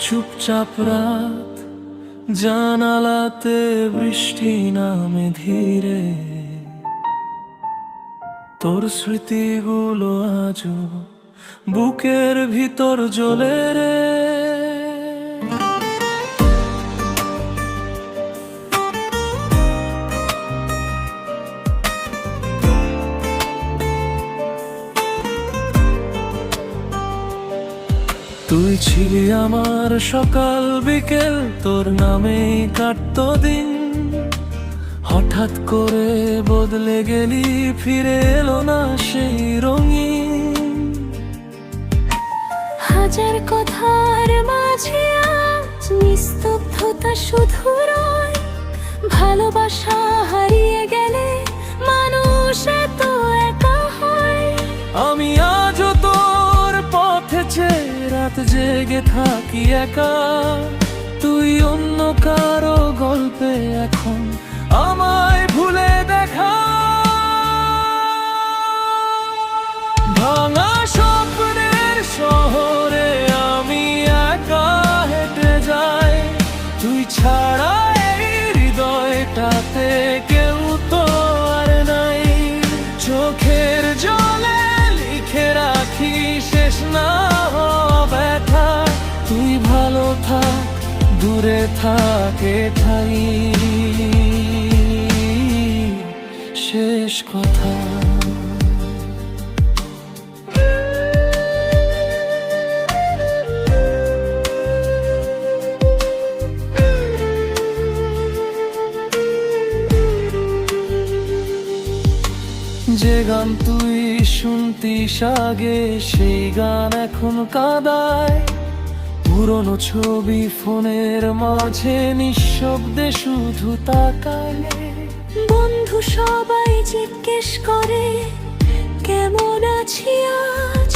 চুপচাপ রাত, জানালাতে বৃষ্টি নামে ধীরে। তোর স্মৃতিগুলো আজও বুকের ভিতর জ্বলে রে। তুই ছিলি আমার সকাল বিকেল, তোর নামেই কাটতো দিন। হঠাৎ করে বদলে গেলি, ফিরে এলো না সেই রঙিন। হাজার কথার মাঝে আজ নিস্তব্ধতা শুধু রয়। ভালোবাসা হারিয়ে গেলে মানুষ এত একা হয়। আমি আজও তোর পথে চেয়ে রাত জেগে থাকি একা। তুই অন্য কারো গল্পে এখন আমায় ভুলে দেখা। ভাঙা স্বপ্নের শহরে আমি একা হেঁটে যাই। তুই ছাড়া এই হৃদয়টাতে কেউ তো আর নাই। চোখের জলে লিখে রাখি শেষ না হওয়া ব্যথা। তুই ভালো থাক, দূরে থাকে ঠাই, শেষ কথা। যে গান তুই শুনতিস আগে, সেই গান এখন কাঁদায়। পুরনো ছবি ফোনের মাঝে নিঃশব্দে শুধু তাকায়। বন্ধু সবাই জিজ্ঞেস করে কেমন আছি আজ।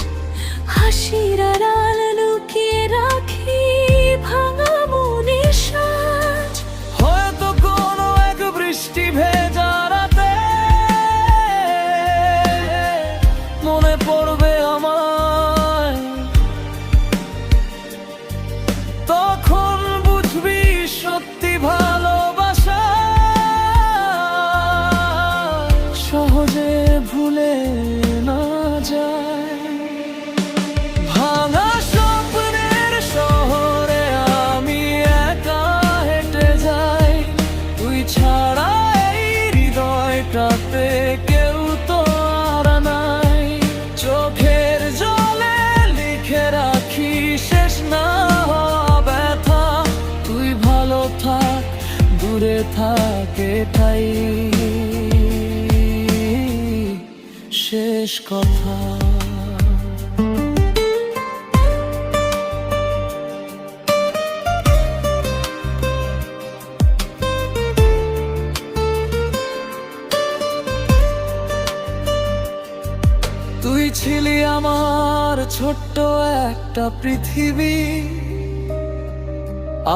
হাসির আড়াল লুকিয়ে রাখি ভাঙা মনের সাজ। হয়তো কোনো এক বৃষ্টি ভেজা রাতে মনে পড়বে আমায়। তখন বুঝবি সত্যি ভালোবাসা সহজে ভুলে না যায়। ভাঙা স্বপ্নের শহরে আমি একা হেঁটে যাই। তুই ছাড়া এই হৃদয়টাতে কেউ তো আর নাই। চোখের জলে লিখে রাখি শেষ না হওয়া ব্যথা। তুই ভালো থাক, দূরে থাকে ঠাই, শেষ কথা। তুই ছিলি আমার ছোট্ট একটা পৃথিবী।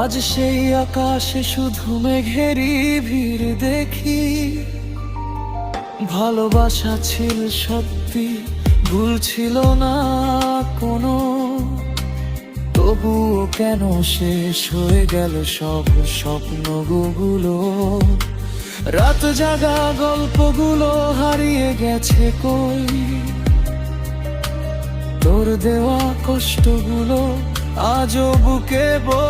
আজ সেই আকাশে শুধু মেঘেরই ভিড় দেখি। ভালোবাসা ছিল সত্যি, ভুল ছিল না কোনো। তবুও কেন শেষ হয়ে গেল সব স্বপ্নগুলো। রাত জাগা গল্পগুলো হারিয়ে গেছে কই। তোর দেওয়া কষ্টগুলো আজও বুকে বই।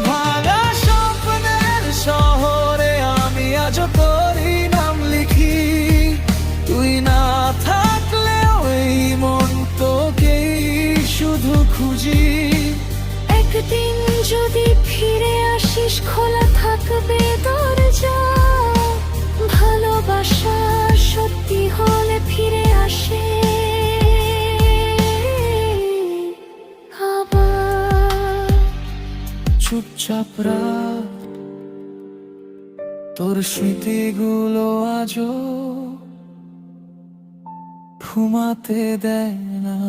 ভাঙা স্বপ্নের শহরে আমি আজও তোরই নাম লিখি। তুই না থাকলেও এই মন তোকেই শুধু খুঁজি। একদিন যদি ফিরে আসিস খোলা থাকবে দরজা। ভালোবাসা সত্যি হলে ফিরে আসে আবার। চুপচাপ রাত, তোর স্মৃতিগুলো আজও ঘুমাতে দেয় না।